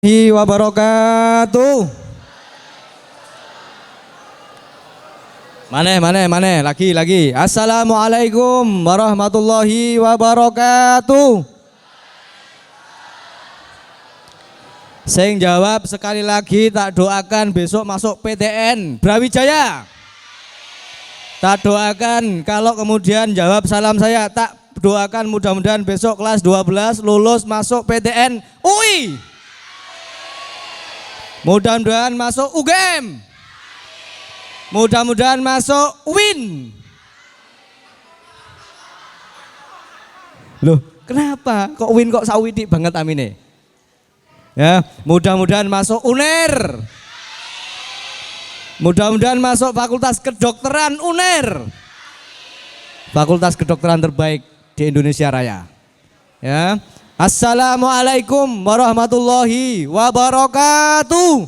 Wabarakatuh. Mana, lagi. Assalamualaikum warahmatullahi wabarakatuh. Saya jawab sekali lagi, tak doakan besok masuk PTN Brawijaya. Tak doakan kalau kemudian jawab salam saya, tak doakan mudah-mudahan besok kelas 12 lulus masuk PTN UI. Mudah-mudahan masuk UGM. Mudah-mudahan masuk UIN. Loh, kenapa? Kok UIN kok sawidik banget amine? Ya, mudah-mudahan masuk UNER. Mudah-mudahan masuk Fakultas Kedokteran UNER. Fakultas kedokteran terbaik di Indonesia Raya. Ya. Assalamualaikum warahmatullahi wabarakatuh.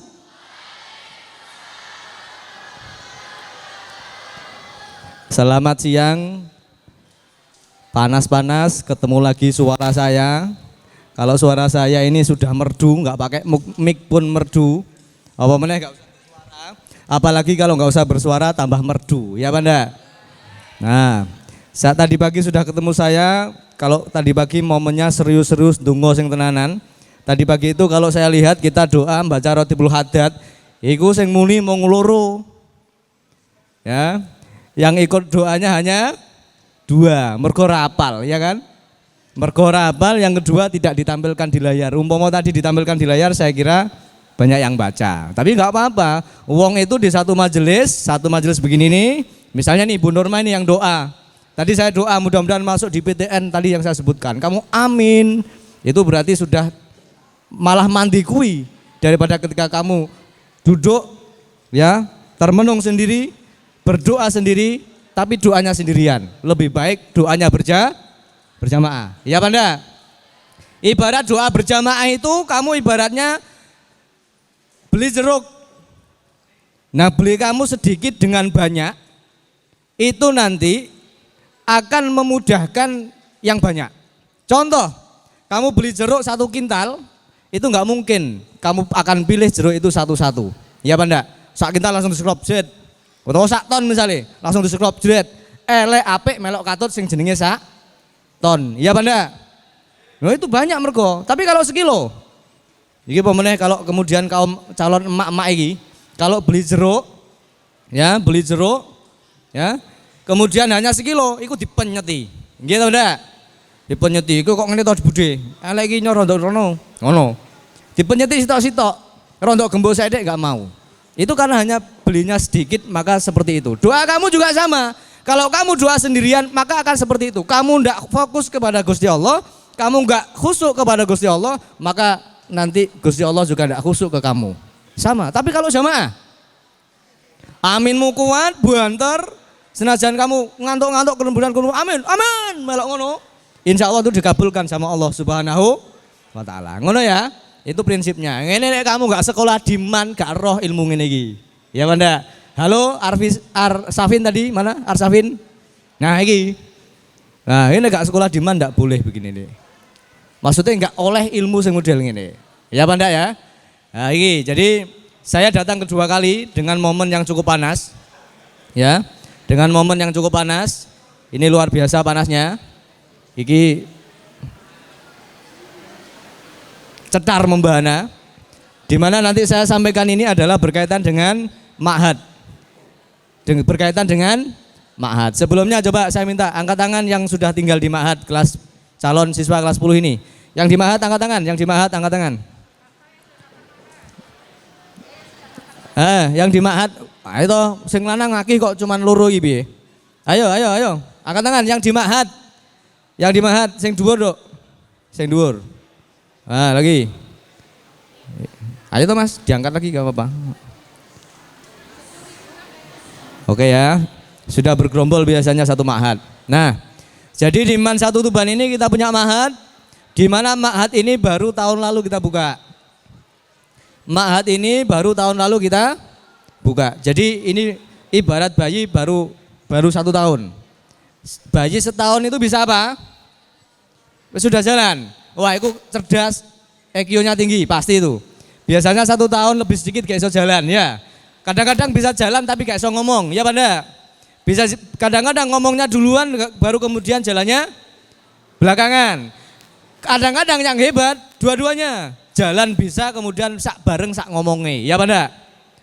Selamat siang. Panas-panas ketemu lagi suara saya. Kalau suara saya ini sudah merdu, nggak pakai mic pun merdu. Apa meneh nggak usah bersuara. Apalagi kalau nggak usah bersuara tambah merdu, ya Banda. Nah, saat tadi pagi sudah ketemu saya. Kalau tadi pagi momennya serius-serius dungo sing tenanan. Tadi pagi itu kalau saya lihat kita doa baca Rotibul Haddad, iku sing muni mau ngeloro. Ya. Yang ikut doanya hanya 2, mergo rapal, ya kan? Mergo rapal, yang kedua tidak ditampilkan di layar. Umpama tadi ditampilkan di layar saya kira banyak yang baca. Tapi enggak apa-apa. Wong itu di satu majelis begini nih. Misalnya nih Bu Norma ini yang doa. Tadi saya doa mudah-mudahan masuk di PTN tadi yang saya sebutkan. Kamu amin. Itu berarti sudah malah mandi kui daripada ketika kamu duduk ya, termenung sendiri, berdoa sendiri, tapi doanya sendirian. Lebih baik doanya berjamaah. Ya Banda? Ibarat doa berjamaah itu kamu ibaratnya beli jeruk. Nah, beli kamu sedikit dengan banyak itu nanti akan memudahkan yang banyak. Contoh, kamu beli jeruk 1 kintal, itu nggak mungkin kamu akan pilih jeruk itu satu-satu. Ya Banda? Sak kintal langsung disekrop jet. Atau sak ton misalnya, langsung disekrop jet. Elek apik melok katut sing jenenge sak ton. Ya Banda? Nah, itu banyak mergo. Tapi kalau sekilo, iki pemeneh kalau kemudian kaum calon emak-emak iki, kalau beli jeruk, ya kemudian hanya sekilo, itu dipenyeti, gitu ndak? Dipenyeti, itu kok ngene to budhe, elek iki nyoro rono, ngono. Dipenyeti sitok-sitok, rondok gembos sedek enggak mau. Itu karena hanya belinya sedikit, maka seperti itu. Doa kamu juga sama. Kalau kamu doa sendirian, maka akan seperti itu. Kamu ndak fokus kepada Gusti Allah, kamu enggak khusyuk kepada Gusti Allah, maka nanti Gusti Allah juga ndak khusyuk ke kamu. Sama. Tapi kalau jamaah, aminmu kuat, banter. Senajan kamu ngantuk-ngantuk kelemburan amin, melok ngono. Insya Allah itu dikabulkan sama Allah Subhanahu wa Ta'ala. Ngono ya, itu prinsipnya. Ngene nek kamu gak sekolah di man, gak roh ilmu ngene iki. Ya Banda. Halo Arsafin tadi, mana Arsafin? Nah iki. Nah ini gak sekolah di man gak boleh begini nih. Maksudnya gak oleh ilmu sing model ngene. Ya Banda ya. Nah iki, jadi saya datang kedua kali dengan momen yang cukup panas. Ya. Dengan momen yang cukup panas, ini luar biasa panasnya. Iki cetar membahana. Dimana nanti saya sampaikan ini adalah berkaitan dengan ma'had. Berkaitan dengan ma'had. Sebelumnya coba saya minta angkat tangan yang sudah tinggal di ma'had kelas calon siswa kelas 10 ini. Yang di ma'had angkat tangan, yang di ma'had angkat tangan. Yang di ma'had, itu sing lanang ngaki kok cuman loro iki piye? Ayo. Angkat tangan yang di ma'had. Yang di ma'had sing dhuwur, Dok. Sing dhuwur. Lagi. Ayo toh Mas, diangkat lagi enggak apa-apa. Oke ya. Sudah bergerombol biasanya satu ma'had. Nah, jadi di Man 1 Tuban ini kita punya ma'had, di mana ma'had ini baru tahun lalu kita buka. Ma'had ini baru tahun lalu kita buka. Jadi ini ibarat bayi baru 1 tahun. Bayi setahun itu bisa apa? Sudah jalan. Wah, itu cerdas, EQ-nya tinggi, pasti itu. Biasanya 1 tahun lebih sedikit gak iso jalan ya. Kadang-kadang bisa jalan tapi gak iso ngomong, ya pada. Bisa kadang-kadang ngomongnya duluan baru kemudian jalannya belakangan. Kadang-kadang yang hebat dua-duanya. Jalan bisa kemudian sak bareng sak ngomongnya, ya pada.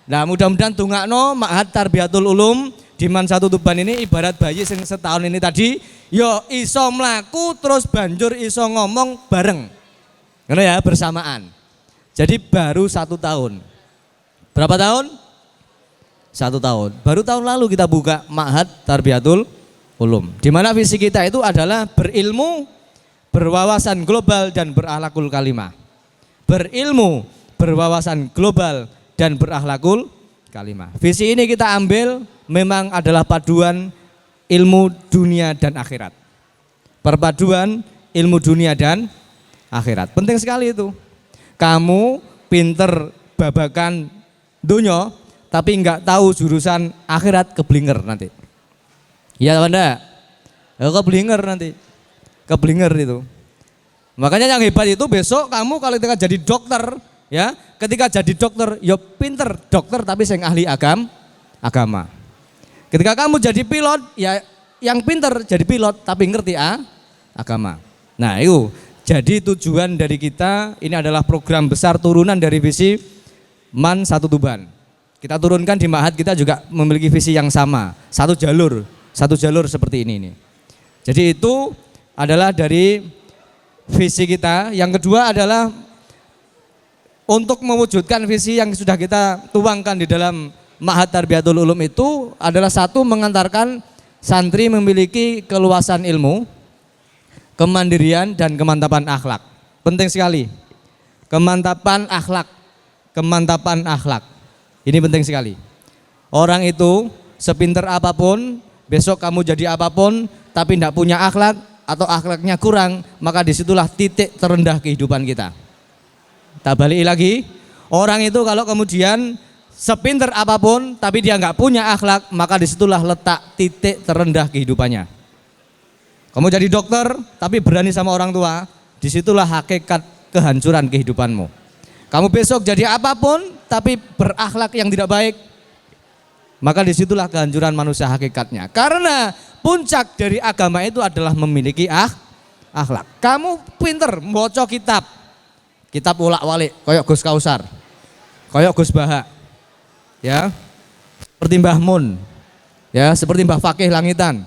Nah mudah-mudahan tungakno Ma'had Tarbiyatul Ulum Diman 1 Tuban ini ibarat bayi sing setahun ini tadi, yo iso mlaku terus banjur iso ngomong bareng. Ngono ya, bersamaan. Jadi baru 1 tahun. Berapa tahun? 1 tahun. Baru tahun lalu kita buka Ma'had Tarbiyatul Ulum. Di mana visi kita itu adalah berilmu, berwawasan global dan berakhlakul kalimah. Berilmu, berwawasan global dan berakhlakul kalimah. Visi ini kita ambil memang adalah paduan ilmu dunia dan akhirat. Perpaduan ilmu dunia dan akhirat. Penting sekali itu. Kamu pinter babakan dunia tapi enggak tahu jurusan akhirat, keblinger nanti. Iya Anda? Ya keblinger nanti. Keblinger itu. Makanya yang hebat itu besok kamu kalau ketika jadi dokter, ya, ketika jadi dokter, ya pinter dokter tapi yang ahli agama. Ketika kamu jadi pilot, ya yang pinter jadi pilot tapi ngerti agama. Nah itu, jadi tujuan dari kita ini adalah program besar turunan dari visi MAN 1 Tuban. Kita turunkan di Ma'had kita juga memiliki visi yang sama, satu jalur seperti ini. Jadi itu adalah dari visi kita. Yang kedua adalah untuk mewujudkan visi yang sudah kita tuangkan di dalam Ma'had Tarbiyatul Ulum itu adalah satu, mengantarkan santri memiliki keluasan ilmu, kemandirian dan kemantapan akhlak. Penting sekali. Kemantapan akhlak. Ini penting sekali. Orang itu sepinter apapun, besok kamu jadi apapun tapi tidak punya akhlak atau akhlaknya kurang, maka disitulah titik terendah kehidupan kita. Tak balik lagi, orang itu kalau kemudian sepinter apapun tapi dia nggak punya akhlak, maka disitulah letak titik terendah kehidupannya. Kamu jadi dokter tapi berani sama orang tua, disitulah hakikat kehancuran kehidupanmu. Kamu besok jadi apapun tapi berakhlak yang tidak baik, maka disitulah kehancuran manusia hakikatnya. Karena puncak dari agama itu adalah memiliki akhlak. Kamu pinter baca kitab ulak-walik, koyok Gus Kausar, koyok Gus Baha, ya, seperti Mbah Mun, ya, seperti Mbah Fakih Langitan.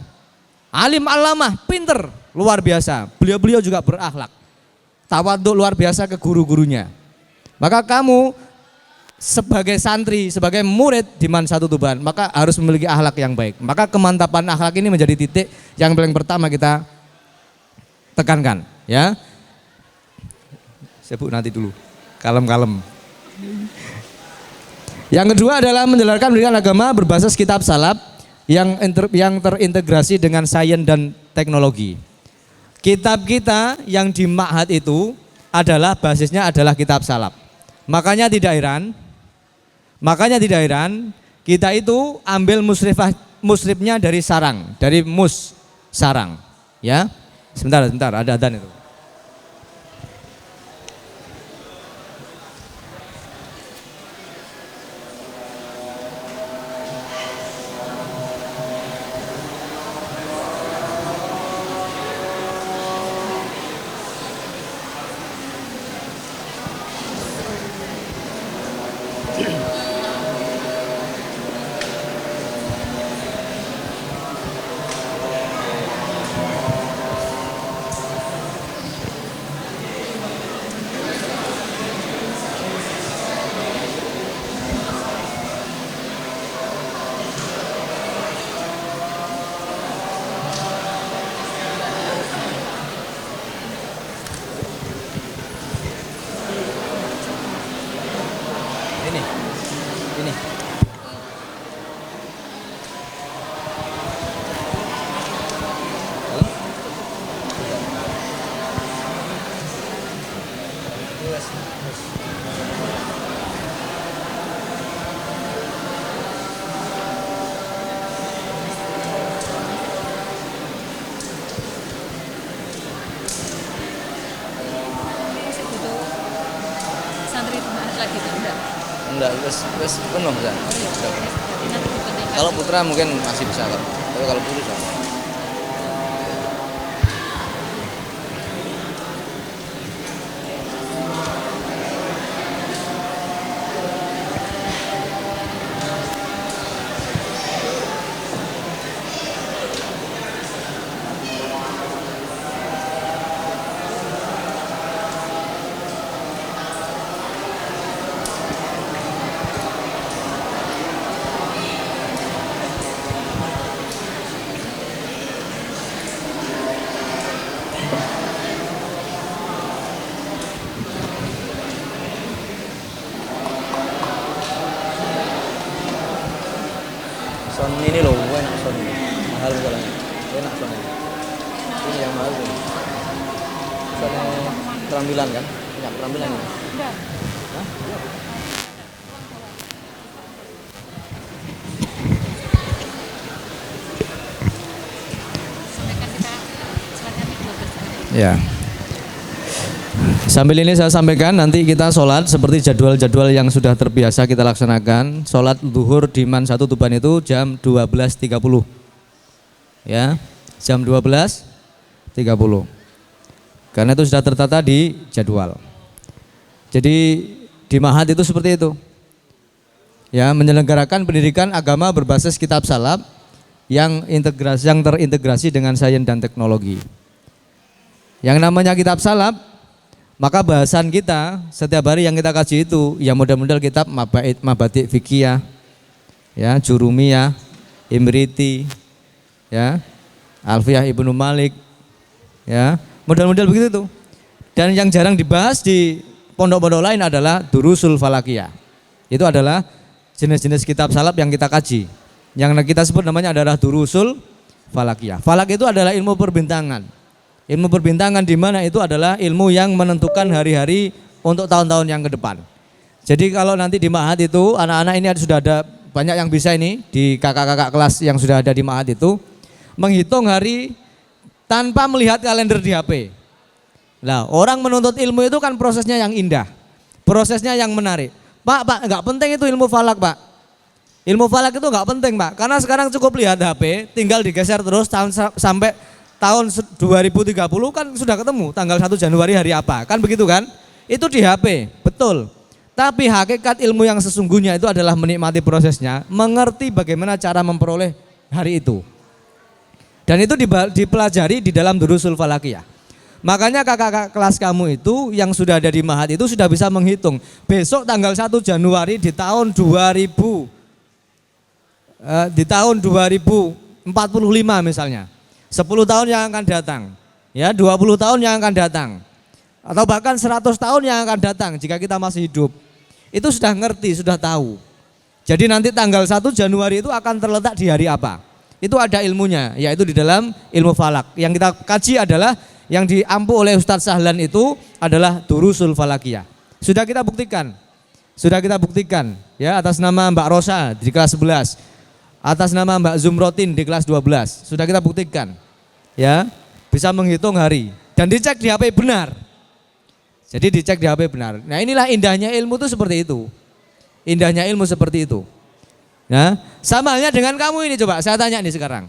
Alim alamah, pinter, luar biasa. Beliau-beliau juga berakhlak, tawaduk luar biasa ke guru-gurunya. Maka kamu sebagai santri, sebagai murid di MAN 1 Tuban, maka harus memiliki akhlak yang baik. Maka kemantapan akhlak ini menjadi titik yang paling pertama kita tekankan, ya. Sebut nanti dulu, kalem-kalem. Yang kedua adalah menjalankan pendidikan agama berbasis kitab salaf yang terintegrasi dengan sains dan teknologi. Kitab kita yang di Ma'had itu adalah basisnya adalah kitab salaf. Makanya tidak heran kita itu ambil musrifnya dari sarang, dari sarang, ya. Sebentar, ada adzan itu. Ini. Santri lagi. Enggak, wes penuh ya. Kalau putra mungkin masih bisa kan. Tapi kalau putri sama. Son ini loh, enak son ini. Mahal soalnya. Enak son ini. Ini yang mahal tuh. Son kerambilan kan? Ya, kerambilan ini. Enggak. Hah? Sampaikan kita silakan di 12. Ya. Sambil ini saya sampaikan nanti kita sholat seperti jadwal-jadwal yang sudah terbiasa kita laksanakan. Sholat zuhur di Man 1 Tuban itu jam 12.30. Ya, jam 12.30. Karena itu sudah tertata di jadwal. Jadi di Mahat itu seperti itu. Ya, menyelenggarakan pendidikan agama berbasis kitab salaf yang terintegrasi dengan sains dan teknologi. Yang namanya kitab salaf, maka bahasan kita setiap hari yang kita kaji itu ya model-model kitab Mabadik Fikiyah, ya, Jurumiyah, Imriti, ya, Alfiyah Ibnu Malik, ya, model-model begitu tuh. Dan yang jarang dibahas di pondok-pondok lain adalah Durusul Falakiyah. Itu adalah jenis-jenis kitab salaf yang kita kaji. Yang kita sebut namanya adalah Durusul Falakiyah. Falak itu adalah ilmu perbintangan. Ilmu perbintangan di mana itu adalah ilmu yang menentukan hari-hari untuk tahun-tahun yang ke depan. Jadi kalau nanti di Mahat itu anak-anak ini sudah ada banyak yang bisa ini di kakak-kakak kelas yang sudah ada di Mahat itu menghitung hari tanpa melihat kalender di HP. Nah, orang menuntut ilmu itu kan prosesnya yang indah, prosesnya yang menarik. Pak, nggak penting itu ilmu falak, Pak. Ilmu falak itu nggak penting, Pak, karena sekarang cukup lihat HP, tinggal digeser terus sampai tahun 2030 kan sudah ketemu tanggal 1 Januari hari apa, kan begitu kan? Itu di HP, betul. Tapi hakikat ilmu yang sesungguhnya itu adalah menikmati prosesnya, mengerti bagaimana cara memperoleh hari itu. Dan itu dipelajari di dalam Durusul Falakiyah. Makanya kakak kelas kamu itu yang sudah ada di Mahat itu sudah bisa menghitung. Besok tanggal 1 Januari di tahun 2045 misalnya. 10 tahun yang akan datang, ya 20 tahun yang akan datang, atau bahkan 100 tahun yang akan datang jika kita masih hidup. Itu sudah ngerti, sudah tahu. Jadi nanti tanggal 1 Januari itu akan terletak di hari apa? Itu ada ilmunya, yaitu di dalam ilmu falak. Yang kita kaji adalah yang diampu oleh Ustadz Sahlan itu adalah Durusul Falakiyah. Sudah kita buktikan, ya, atas nama Mbak Rosa di kelas 11. Atas nama Mbak Zumrotin di kelas 12, sudah kita buktikan, ya, bisa menghitung hari dan dicek di HP benar. Jadi dicek di HP benar. Nah, inilah indahnya ilmu itu seperti itu. Indahnya ilmu seperti itu. Nah, sama halnya dengan kamu ini, coba saya tanya nih sekarang.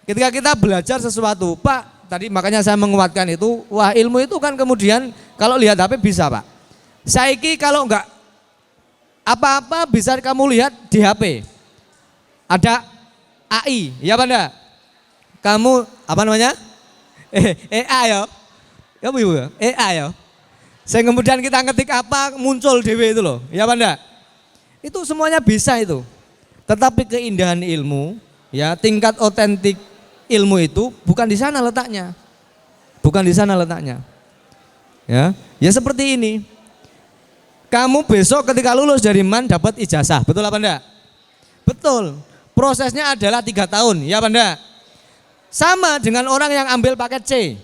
Ketika kita belajar sesuatu, Pak, tadi makanya saya menguatkan itu, wah ilmu itu kan kemudian kalau lihat HP bisa, Pak. Saiki kalau enggak apa-apa bisa kamu lihat di HP. Ada AI, ya Pak enggak? Kamu apa namanya? AI ya. Ya Bu ya, AI ya. Saya kemudian kita ngetik apa muncul DW itu loh, ya Pak enggak? Itu semuanya bisa itu. Tetapi keindahan ilmu, ya, tingkat otentik ilmu itu bukan di sana letaknya. Bukan di sana letaknya. Ya seperti ini. Kamu besok ketika lulus dari MAN dapat ijazah, betul apa enggak? Betul. Prosesnya adalah 3 tahun, ya Pak enggak? Sama dengan orang yang ambil paket C.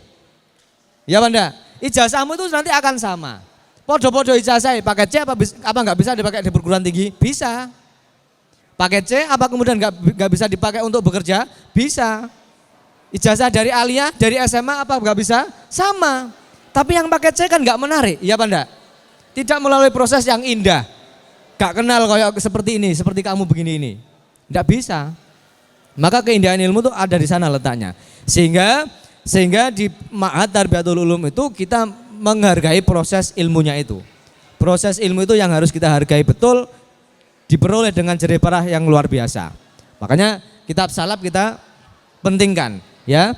Ya Pak enggak? Ijazahmu itu nanti akan sama. Podo-podo ijazah, paket C apa enggak bisa dipakai di perguruan tinggi? Bisa. Paket C apa kemudian enggak bisa dipakai untuk bekerja? Bisa. Ijazah dari aliyah, dari SMA apa enggak bisa? Sama. Tapi yang paket C kan enggak menarik, ya Pak enggak? Tidak melalui proses yang indah. gak kenal kayak seperti ini, seperti kamu begini ini. Tidak bisa. Maka keindahan ilmu itu ada di sana letaknya. Sehingga di Ma'had Tarbiyatul Ulum itu kita menghargai proses ilmunya itu. Proses ilmu itu yang harus kita hargai betul, diperoleh dengan jerih payah yang luar biasa. Makanya kitab salaf kita pentingkan, ya.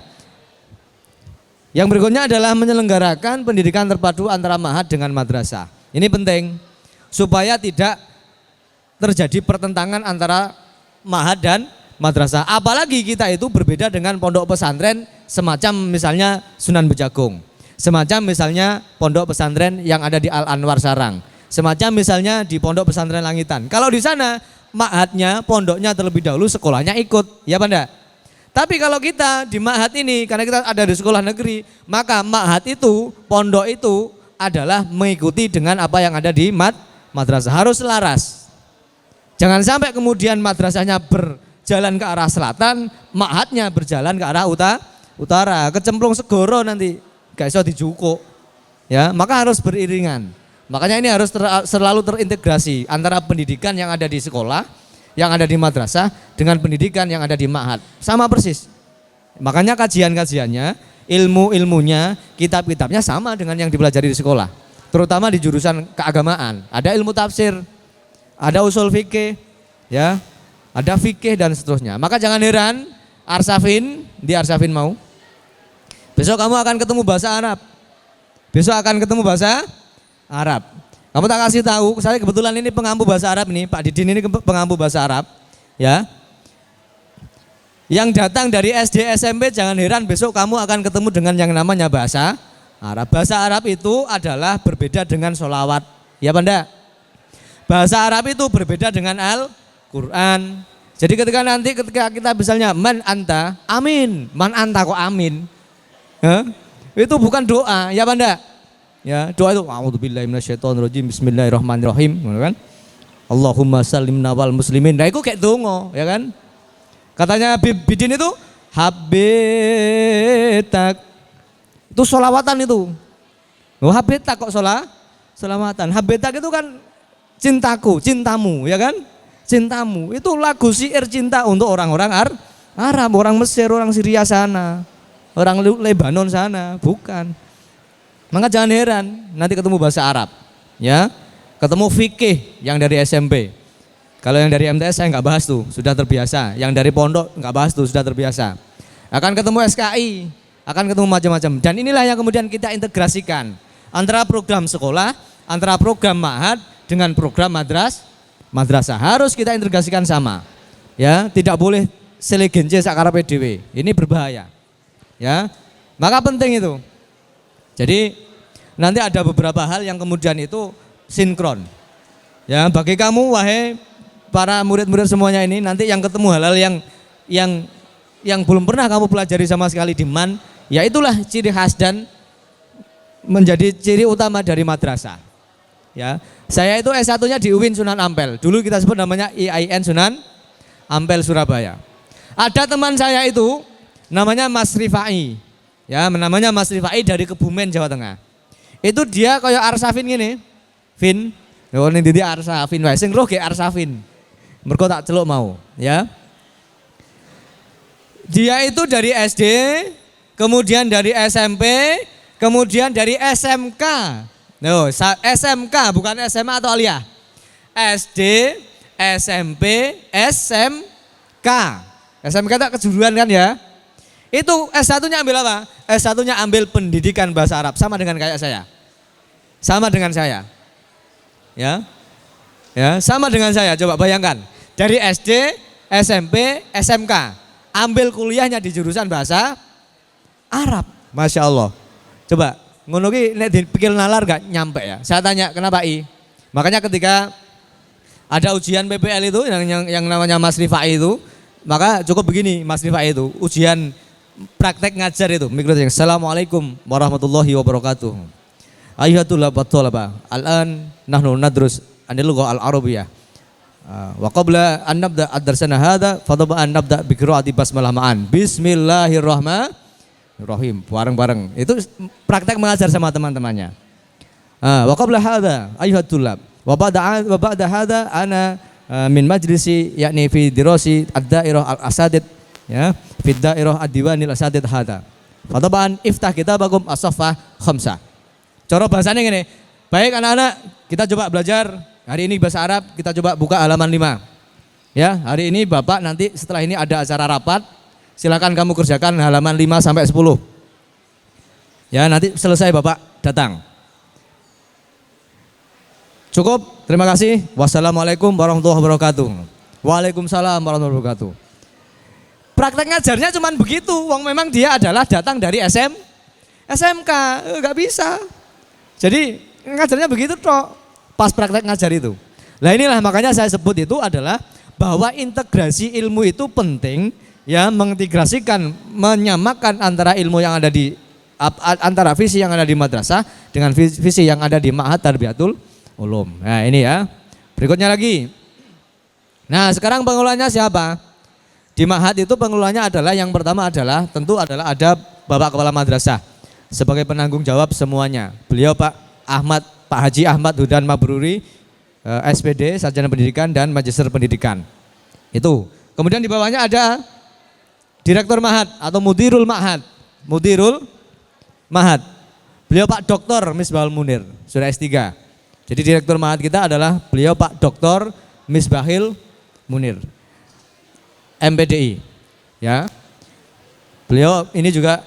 Yang berikutnya adalah menyelenggarakan pendidikan terpadu antara ma'had dengan madrasah. Ini penting supaya tidak terjadi pertentangan antara ma'had dan madrasah. Apalagi kita itu berbeda dengan pondok pesantren semacam misalnya Sunan Bejagung, semacam misalnya pondok pesantren yang ada di Al Anwar Sarang, semacam misalnya di pondok pesantren Langitan. Kalau di sana ma'hadnya, pondoknya terlebih dahulu, sekolahnya ikut, ya Banda. Tapi kalau kita di ma'had ini, karena kita ada di sekolah negeri, maka ma'had itu, pondok itu adalah mengikuti dengan apa yang ada di madrasah. Harus selaras. Jangan sampai kemudian madrasahnya berjalan ke arah selatan, ma'hadnya berjalan ke arah utara. Kecemplung segoro nanti, gak iso dijukuk. Ya, maka harus beriringan. Makanya ini harus selalu terintegrasi antara pendidikan yang ada di sekolah, yang ada di madrasah dengan pendidikan yang ada di ma'had. Sama persis. Makanya kajian-kajiannya, ilmu-ilmunya, kitab-kitabnya sama dengan yang dipelajari di sekolah. Terutama di jurusan keagamaan. Ada ilmu tafsir, ada usul fikih, ya, ada fikih dan seterusnya. Maka jangan heran, Arsafin, di Arsafin mau. Besok kamu akan ketemu bahasa Arab. Besok akan ketemu bahasa Arab. Kamu tak kasih tahu, saya kebetulan ini pengampu bahasa Arab nih, Pak Didin ini pengampu bahasa Arab, ya. Yang datang dari SD SMP jangan heran besok kamu akan ketemu dengan yang namanya bahasa Arab. Bahasa Arab itu adalah berbeda dengan sholawat, ya Banda. Bahasa Arab itu berbeda dengan Al-Quran. Jadi ketika kita misalnya man anta, amin, man anta kok amin, itu bukan doa, ya Banda. Ya, doa itu a'udzubillahi minasyaitonirrajim bismillahirrahmanirrahim, kan? Allahumma sallimna wal muslimin. Nah, itu kayak dongo, ya kan? Katanya Bidin itu habitak. Itu sholawatan itu. Oh, habitak kok sholawatan. Habitak itu kan cintaku, cintamu, ya kan? Cintamu. Itu lagu syair cinta untuk orang-orang Arab, orang Mesir, orang Syria sana, orang Lebanon sana, bukan. Maka jangan heran nanti ketemu bahasa Arab, ya, ketemu fikih yang dari SMP. Kalau yang dari MTS saya nggak bahas tuh, sudah terbiasa. Yang dari pondok nggak bahas tuh, sudah terbiasa. Akan ketemu SKI, akan ketemu macam-macam. Dan inilah yang kemudian kita integrasikan antara program sekolah, antara program ma'had dengan program madrasah. Harus kita integrasikan sama, ya, tidak boleh selegenje sakarape dhewe. Ini berbahaya, ya. Maka penting itu. Jadi nanti ada beberapa hal yang kemudian itu sinkron. Ya, bagi kamu wahai para murid-murid semuanya ini, nanti yang ketemu hal-hal yang belum pernah kamu pelajari sama sekali di MAN, ya itulah ciri khas dan menjadi ciri utama dari madrasah. Ya, saya itu S1-nya di UIN Sunan Ampel. Dulu kita sebut namanya IAIN Sunan Ampel Surabaya. Ada teman saya itu namanya Mas Rifai. Ya, namanya Mas Rifai dari Kebumen, Jawa Tengah. Itu dia kayak Arsafin gini. Vin, yo ning ndi Arsafin wae sing roh ge Arsafin. Mergo tak celuk mau, ya. Dia itu dari SD, kemudian dari SMP, kemudian dari SMK. No, SMK bukan SMA atau aliyah. SD, SMP, SMK. SMK tak kejuruan kan ya? Itu S1-nya ambil apa? S1-nya ambil pendidikan bahasa Arab, sama dengan kayak saya. Sama dengan saya. Ya. Ya, sama dengan saya. Coba bayangkan. Dari SD, SMP, SMK, ambil kuliahnya di jurusan bahasa Arab. Masya Allah. Coba, ngono ki nek dipikir nalar gak nyampe ya. Saya tanya, kenapa I? Makanya ketika ada ujian PPL itu yang namanya Mas Rifai itu, maka cukup begini Mas Rifai itu, ujian praktek ngajar itu, mikronya Assalamualaikum warahmatullahi wabarakatuh. Ayyuhatul thalaba, al-an nahnu nadrus al-lugha al-arabiyyah. Wa qabla an nabda ad-darsana hadha fadaba an nabda bi qiraati basmalah ma'an. Bismillahirrahmanirrahim. Bareng-bareng. Itu praktek mengajar sama teman-temannya. Wa qabla hadha ayyuhatul Wa ba'da hadza ana min majlisi yakni fi dirasi ad-dairah al-asadid ya fi dairah ad-diwanil asadid hadza. Fataban iftah kitabakum as-saffah khamsah. Cara bahasanya gini. Baik anak-anak, kita coba belajar hari ini bahasa Arab, kita coba buka halaman 5. Ya, hari ini Bapak nanti setelah ini ada acara rapat, silakan kamu kerjakan halaman 5 sampai 10. Ya, nanti selesai Bapak datang. Cukup, terima kasih. Wassalamualaikum warahmatullahi wabarakatuh. Waalaikumsalam warahmatullahi wabarakatuh. Praktek ngajarnya cuma begitu, wong memang dia adalah datang dari SMK, nggak bisa. Jadi ngajarnya begitu toh, pas praktek ngajar itu. Nah inilah makanya saya sebut itu adalah bahwa integrasi ilmu itu penting, ya mengintegrasikan, menyamakan antara ilmu yang ada di antara visi yang ada di madrasah dengan visi yang ada di Ma'had Tarbiyatul Ulum. Nah ini ya. Berikutnya lagi. Nah sekarang pengelolanya siapa? Di Ma'had itu pengelolanya adalah yang pertama adalah tentu adalah ada Bapak Kepala Madrasah sebagai penanggung jawab semuanya. Beliau Pak Haji Ahmad Hudan Mabruri, SPD, Sarjana Pendidikan dan Magister Pendidikan. Itu. Kemudian di bawahnya ada Direktur Ma'had atau Mudirul Ma'had. Mudirul Ma'had. Beliau Pak Dr. Misbahul Munir, sudah S3. Jadi Direktur Ma'had kita adalah beliau Pak Dr. Misbahil Munir. MPDI, ya. Beliau ini juga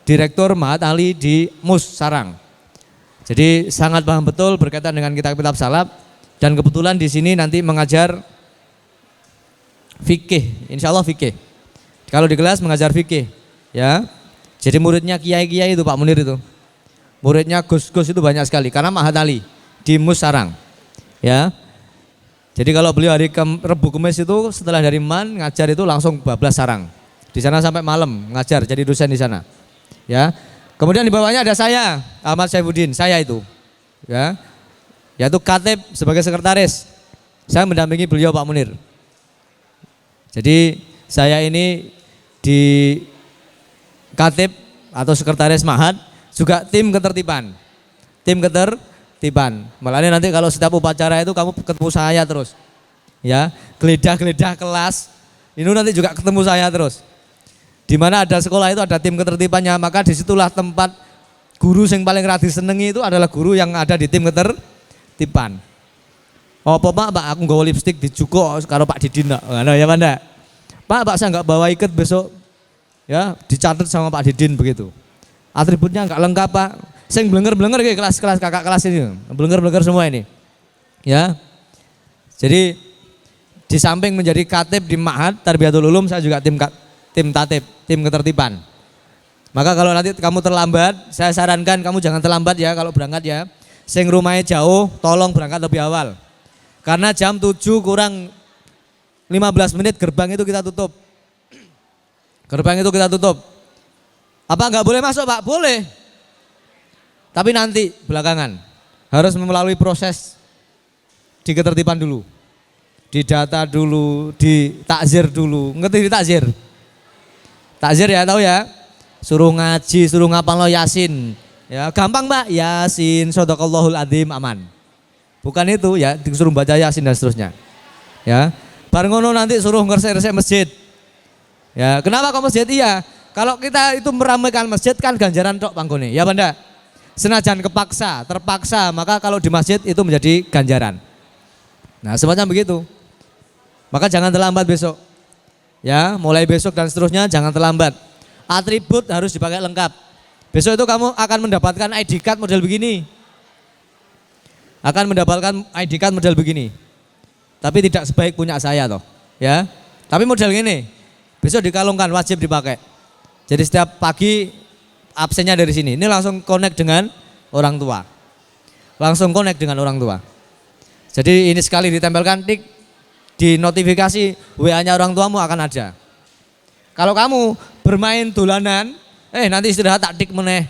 Direktur Ma'had Ali di MUS Sarang. Jadi sangat paham betul berkaitan dengan kitab-kitab salaf dan kebetulan di sini nanti mengajar fikih, insya Allah fikih. Kalau di kelas mengajar fikih, ya. Jadi muridnya kiai-kiai itu Pak Munir itu, muridnya gus-gus itu banyak sekali karena Ma'had Ali di MUS Sarang, ya. Jadi kalau beliau hari Rebu Kemis itu setelah dari MAN ngajar itu langsung bablas Sarang. Di sana sampai malam ngajar jadi dosen di sana. Ya. Kemudian di bawahnya ada saya, Ahmad Saifuddin, saya itu. Ya. Yaitu Katib sebagai sekretaris. Saya mendampingi beliau Pak Munir. Jadi saya ini di Katib atau sekretaris Ma'had juga tim ketertiban. Tim ketertiban. Malah nanti kalau setiap upacara itu kamu ketemu saya terus. Ya, geledah-geledah kelas. Ini nanti juga ketemu saya terus. Di mana ada sekolah itu ada tim ketertibannya, maka disitulah tempat guru yang paling radi senengi itu adalah guru yang ada di tim ketertiban. Oh Pak, aku nggawa lipstik dicukup karo Pak Didin. Nah, ya Pak, Pak saya nggak bawa iket besok. Ya, dicatat sama Pak Didin begitu. Atributnya nggak lengkap Pak. Sing blenger-blenger kayak kelas-kelas kakak kelas ini, blenger-blenger semua ini. Ya. Jadi di samping menjadi katib di Ma'had Tarbiyatul Ulum, saya juga tim tatib, tim ketertiban. Maka kalau nanti kamu terlambat, saya sarankan kamu jangan terlambat ya kalau berangkat ya. Sing rumahnya jauh, tolong berangkat lebih awal. Karena jam 7 kurang 15 menit gerbang itu kita tutup. Gerbang itu kita tutup. Apa enggak boleh masuk Pak? Boleh. Tapi nanti belakangan harus melalui proses di ketertiban dulu. Didata dulu, ditakzir dulu. Ngerti ditakzir? Takzir ya tahu ya. Suruh ngaji, suruh ngapalno Yasin. Ya, gampang Mbak, Yasin, Shadaqallahul Adzim, aman. Bukan itu ya, disuruh baca Yasin dan seterusnya. Ya. Bar ngono nanti suruh ngeresek-resek masjid. Ya, kenapa kok masjid? Iya. Kalau kita itu meramaikan masjid kan ganjaran tok panggone. Ya Banda. Senajan kepaksa, terpaksa, maka kalau di masjid itu menjadi ganjaran. Nah, semacam begitu. Maka jangan terlambat besok. Ya, mulai besok dan seterusnya jangan terlambat. Atribut harus dipakai lengkap. Besok itu kamu akan mendapatkan ID card model begini. Akan mendapatkan ID card model begini. Tapi tidak sebaik punya saya toh, ya. Tapi model gini. Besok dikalungkan, wajib dipakai. Jadi setiap pagi absennya dari sini. Ini langsung connect dengan orang tua. Langsung connect dengan orang tua. Jadi ini sekali ditempelkan tik di notifikasi WA-nya orang tuamu akan ada. Kalau kamu bermain dolanan, nanti istirahat tak tik meneh.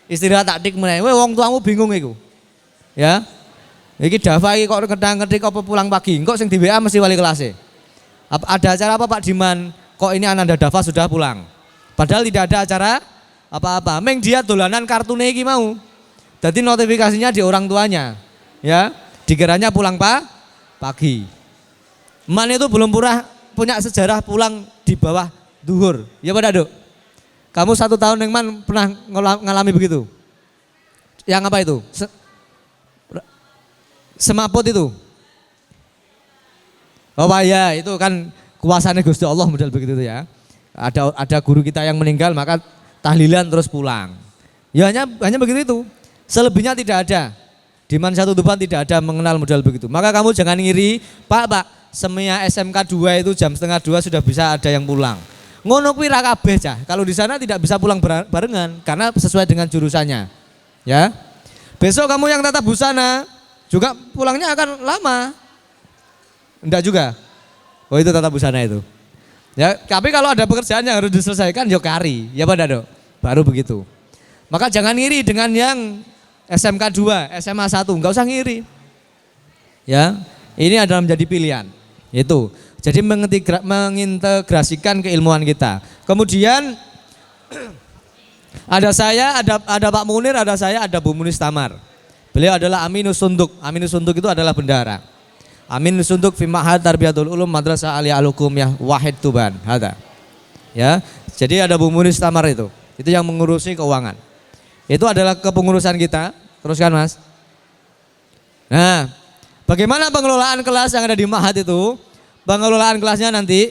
Istirahat tak tik meneh. Wong tuamu bingung iku. Ya. Iki Dava iki kok kedang-kedik apa pulang pagi. Engko sing di WA mesti wali kelas. Ada acara apa Pak Diman? Kok ini Ananda Dava sudah pulang? Padahal tidak ada acara apa-apa. Meng dia dolanan kartune iki mau. Jadi notifikasinya di orang tuanya. Ya, dikiranya pulang pagi. Man itu belum punya sejarah pulang di bawah duhur. Ya pada Dok? Kamu 1 tahun yang man pernah ngalami begitu? Yang apa itu? Semaput itu. Oh ya, itu kan kuasanya Gusti Allah model begitu ya. Ada guru kita yang meninggal maka tahlilan terus pulang. Ya hanya begitu itu. Selebihnya tidak ada. Di Man Satu Tuban tidak ada mengenal model begitu. Maka kamu jangan ngiri, Pak, semia SMK 2 itu jam 1:30 sudah bisa ada yang pulang. Ngono kuwi ra kabeh cah. Kalau di sana tidak bisa pulang barengan karena sesuai dengan jurusannya. Ya. Besok kamu yang tata busana juga pulangnya akan lama. Enggak juga. Oh itu tata busana itu. Ya, tapi kalau ada pekerjaan yang harus diselesaikan yo kari, ya pada Dok. Baru begitu. Maka jangan ngiri dengan yang SMK 2, SMA 1, enggak usah ngiri. Ya, ini adalah menjadi pilihan. Itu. Jadi mengintegrasikan keilmuan kita. Kemudian ada saya, ada Pak Munir, ada saya, ada Bu Munis Tamar. Beliau adalah Aminus Sunduk. Aminus Sunduk itu adalah bendara. Aminus Sunduk fi Ma'had Tarbiyatul Ulum Madrasah Aliyah Al-Hukumiyah Wahid Tuban. Ada. Ya. Jadi ada Bu Munis Tamar itu. Itu yang mengurusi keuangan. Itu adalah kepengurusan kita. Teruskan Mas. Nah, bagaimana pengelolaan kelas yang ada di Ma'had itu? Pengelolaan kelasnya nanti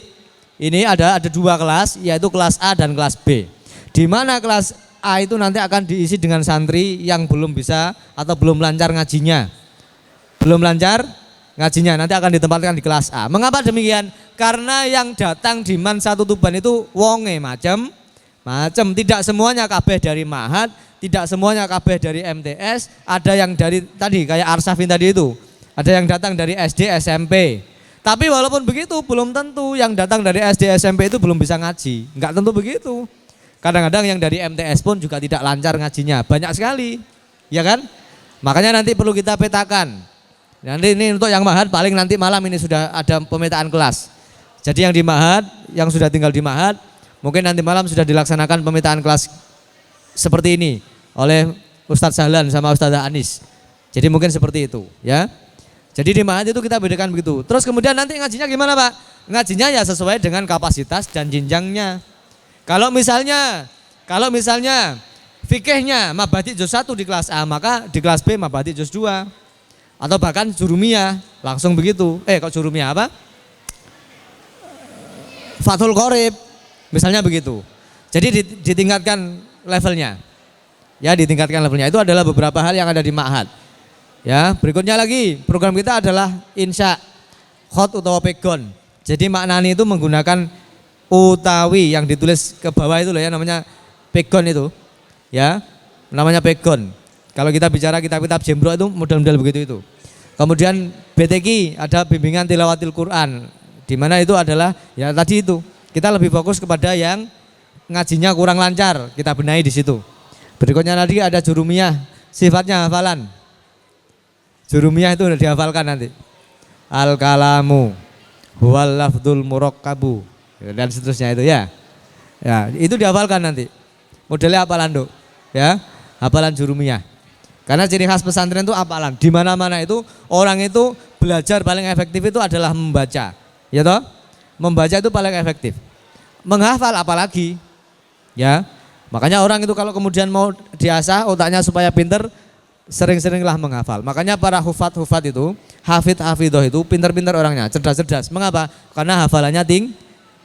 ini ada 2 kelas, yaitu kelas A dan kelas B. Di mana kelas A itu nanti akan diisi dengan santri yang belum bisa atau belum lancar ngajinya. Belum lancar ngajinya nanti akan ditempatkan di kelas A. Mengapa demikian? Karena yang datang di Man Satu Tuban itu wonge macam. Tidak semuanya kabeh dari Ma'had, tidak semuanya kabeh dari MTS, ada yang dari tadi kayak Arsafin tadi itu. Ada yang datang dari SD, SMP. Tapi walaupun begitu belum tentu yang datang dari SD, SMP itu belum bisa ngaji. Enggak tentu begitu. Kadang-kadang yang dari MTS pun juga tidak lancar ngajinya. Banyak sekali. Ya kan? Makanya nanti perlu kita petakan. Nanti ini untuk yang Ma'had paling nanti malam ini sudah ada pemetaan kelas. Jadi yang di Ma'had, yang sudah tinggal di Ma'had, mungkin nanti malam sudah dilaksanakan pemetaan kelas seperti ini oleh Ustadz Sahlan sama Ustadzah Anis. Jadi mungkin seperti itu ya. Jadi di Ma'had itu kita bedakan begitu. Terus kemudian nanti ngajinya gimana Pak? Ngajinya ya sesuai dengan kapasitas dan jenjangnya. Kalau misalnya fikihnya mabadi juz 1 di kelas A, maka di kelas B mabadi juz 2. Atau bahkan jurumiyah, langsung begitu. Kok jurumiyah apa? Fathul Qorib, misalnya begitu. Jadi ditingkatkan levelnya. Ya, ditingkatkan levelnya. Itu adalah beberapa hal yang ada di Ma'had. Ya, berikutnya lagi program kita adalah insya, khot utawa pegon. Jadi maknani itu menggunakan utawi yang ditulis ke bawah itu loh ya, namanya pegon itu. Ya, namanya pegon. Kalau kita bicara kitab-kitab jembro itu model-model begitu itu. Kemudian BTQ ada bimbingan tilawatil Quran, di mana itu adalah ya tadi itu kita lebih fokus kepada yang ngajinya kurang lancar, kita benahi di situ. Berikutnya tadi ada jurumiyah, sifatnya hafalan. Jurumiyah itu udah dihafalkan nanti. Al-kalamu huwal lafdul murakkabu dan seterusnya itu ya. Ya, itu dihafalkan nanti. Modelnya hafalan, Dok. Ya, hafalan jurumiyah. Karena ciri khas pesantren itu hafalan. Di mana-mana itu orang itu belajar paling efektif itu adalah membaca. Ya toh? Membaca itu paling efektif. Menghafal apalagi. Ya. Makanya orang itu kalau kemudian mau diasah otaknya supaya pinter, sering-seringlah menghafal. Makanya para hufat itu, hafidhoh itu pinter-pinter orangnya, cerdas-cerdas. Mengapa? Karena hafalannya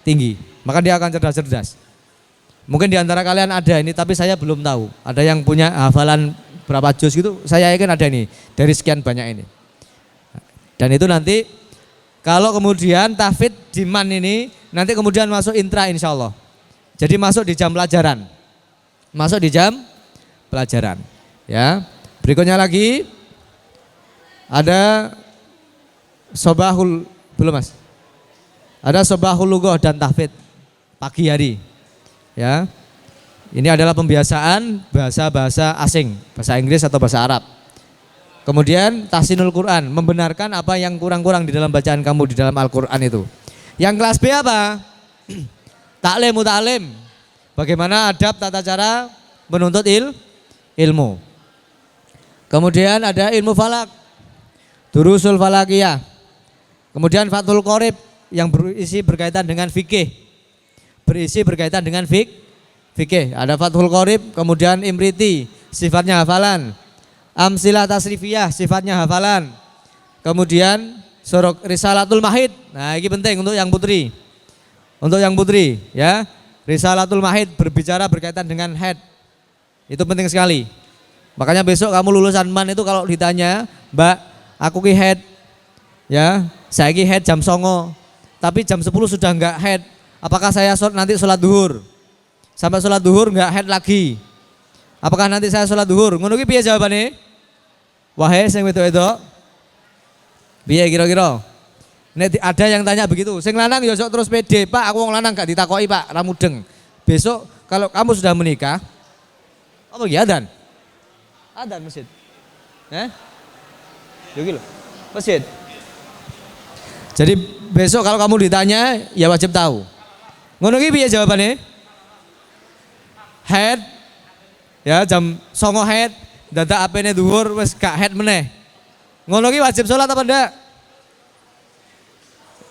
tinggi. Maka dia akan cerdas-cerdas. Mungkin di antara kalian ada ini, tapi saya belum tahu. Ada yang punya hafalan berapa juz gitu, saya yakin ada nih dari sekian banyak ini. Dan itu nanti kalau kemudian tahfidz di Man ini nanti kemudian masuk intra insya Allah. Jadi masuk di jam pelajaran. Masuk di jam pelajaran. Ya. Berikutnya lagi ada sobahul, belum Mas? Ada sobahul lughah dan tahfidz pagi hari. Ya. Ini adalah pembiasaan bahasa-bahasa asing, bahasa Inggris atau bahasa Arab. Kemudian tahsinul Quran, membenarkan apa yang kurang-kurang di dalam bacaan kamu di dalam Al-Quran itu. Yang kelas B apa? Taklim mutalim. Bagaimana adab tata cara menuntut ilmu. Kemudian ada ilmu falak. Durusul Falakiyah. Kemudian Fathul Qorib yang berisi berkaitan dengan fikih. Berisi berkaitan dengan fikih. Ada Fathul Qorib, kemudian Imriti, sifatnya hafalan. Amsilah Tasrifiyah, sifatnya hafalan. Kemudian Surah Risalatul Mahid. Nah, ini penting untuk yang putri. Untuk yang putri, ya. Risalatul Mahid berbicara berkaitan dengan haid. Itu penting sekali. Makanya besok kamu lulusan MAN itu kalau ditanya, "Mbak, aku ki haid." Ya, saya ki haid jam 09.00. Tapi jam 10 sudah enggak haid. Apakah saya nanti sholat duhur? Sampai sholat duhur enggak haid lagi. Apakah nanti saya sholat duhur? Ngono ki piye jawabane? Wahai sing wedok-wedok. Piye kira-kira? Nek ada yang tanya begitu, sing lanang ya sok terus pede, Pak, aku wong lanang gak ditakoki, Pak, ra mudeng. Besok kalau kamu sudah menikah, apa ki adzan? Adzan masjid. Yo ki lho. Masjid. Jadi besok kalau kamu ditanya, ya wajib tahu. Ngono ki piye jawabane? Haid. Ya jam 09.00 haid, dadak apene dhuwur wis gak haid meneh. Ngono ki wajib sholat apa ndak?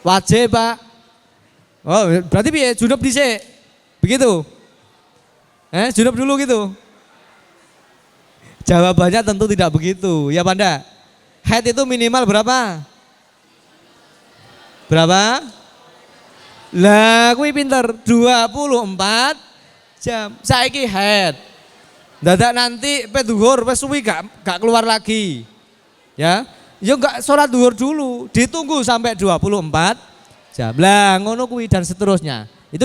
Wajib, Pak. Oh, berarti piye? Junub dhisik. Begitu. Junub dulu gitu. Jawabannya tentu tidak begitu. Ya, Panda. Haid itu minimal berapa? Berapa? Lah, kuwi pinter. 24 jam. Saiki haid. Dadak nanti pe dhuwur wis suwi gak keluar lagi. Ya. Ya enggak sholat duhur dulu, ditunggu sampai 24 jam. Lah ngono kuwi dan seterusnya. Itu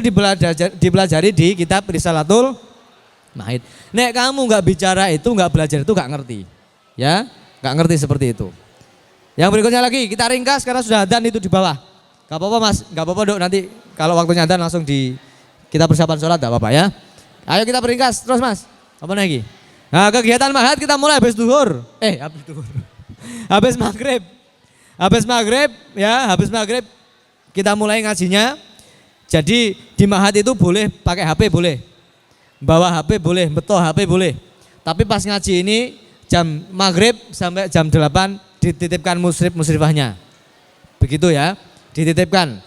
dipelajari di kitab Risalatul Mahid. Nek kamu enggak bicara itu, enggak belajar itu enggak ngerti. Ya, enggak ngerti seperti itu. Yang berikutnya lagi kita ringkas karena sudah adzan itu di bawah. Enggak apa-apa Mas, enggak apa-apa Dok, nanti kalau waktunya adzan langsung kita persiapan sholat enggak apa-apa ya. Ayo kita peringkas terus Mas. Apa lagi? Nah, kegiatan mahad kita mulai habis duhur. Habis duhur. Habis maghrib ya, habis maghrib kita mulai ngajinya. Jadi di mahat itu boleh pakai HP boleh, bawa HP boleh, betul HP boleh. Tapi pas ngaji ini jam maghrib sampai jam 8 dititipkan musrifahnya. Begitu ya, dititipkan.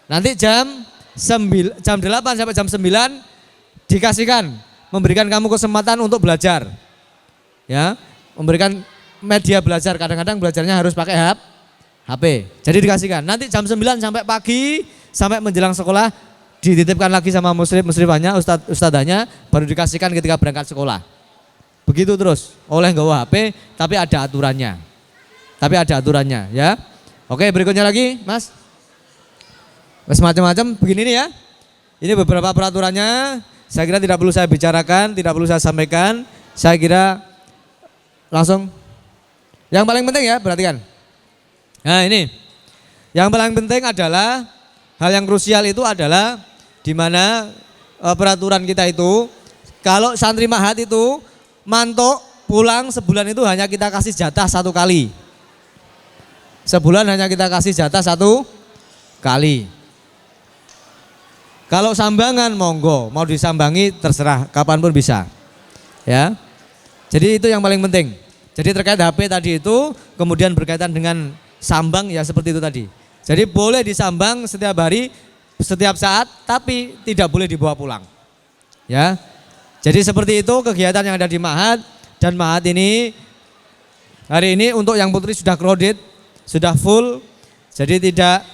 Nanti jam 8 sampai jam 9 dikasihkan, memberikan kamu kesempatan untuk belajar. Ya, memberikan media belajar, kadang-kadang belajarnya harus pakai HP. Jadi dikasihkan. Nanti jam 9 sampai pagi, sampai menjelang sekolah dititipkan lagi sama musrifahnya, ustadzanya, baru dikasihkan ketika berangkat sekolah. Begitu terus. Oleh nggawa HP, tapi ada aturannya. Ya. Oke, berikutnya lagi, Mas. Macam-macam begini nih ya. Ini beberapa peraturannya. Saya kira tidak perlu saya bicarakan, tidak perlu saya sampaikan. Saya kira langsung. Yang paling penting ya, perhatikan. Nah ini, yang paling penting adalah, hal yang krusial itu adalah di mana peraturan kita itu, kalau santri mahat itu mantuk pulang sebulan itu hanya kita kasih jatah 1 kali. Sebulan hanya kita kasih jatah 1 kali. Kalau sambangan monggo, mau disambangi terserah, kapanpun bisa. Ya, jadi itu yang paling penting. Jadi terkait HP tadi itu, kemudian berkaitan dengan sambang ya seperti itu tadi. Jadi boleh disambang setiap hari, setiap saat, tapi tidak boleh dibawa pulang. Ya, jadi seperti itu kegiatan yang ada di Mahat. Dan Mahat ini hari ini untuk yang putri sudah crowded, sudah full. Jadi tidak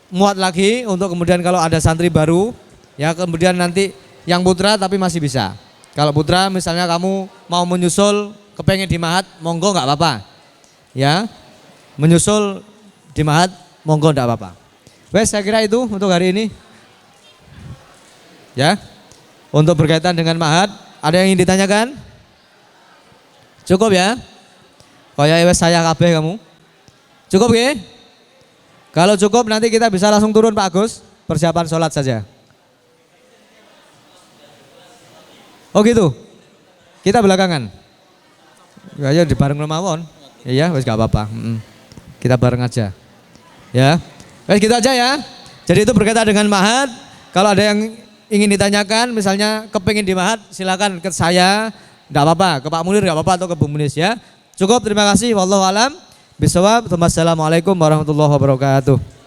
muat lagi untuk kemudian kalau ada santri baru, ya kemudian nanti yang putra tapi masih bisa. Kalau putra misalnya kamu mau menyusul, kepengen di Mahat, monggo nggak apa-apa, ya, menyusul di Mahat, monggo nggak apa-apa. Wes, saya kira itu untuk hari ini, ya, untuk berkaitan dengan Mahat. Ada yang ingin ditanyakan? Cukup ya? Kayak wes saya kabeh kamu, cukup ya? Kalau cukup nanti kita bisa langsung turun Pak Agus, persiapan sholat saja. Oh gitu, kita belakangan. Ya di bareng mawon. Iya, wes gak apa-apa. Kita bareng aja. Ya. Wes gitu aja ya. Jadi itu berkaitan dengan Mahat. Kalau ada yang ingin ditanyakan, misalnya kepingin di Mahat, silakan ke saya. Enggak apa-apa, ke Pak Munir enggak apa-apa atau ke Bu Munis ya. Cukup, terima kasih. Wallahu alam. Bisawab. Wassalamualaikum warahmatullahi wabarakatuh.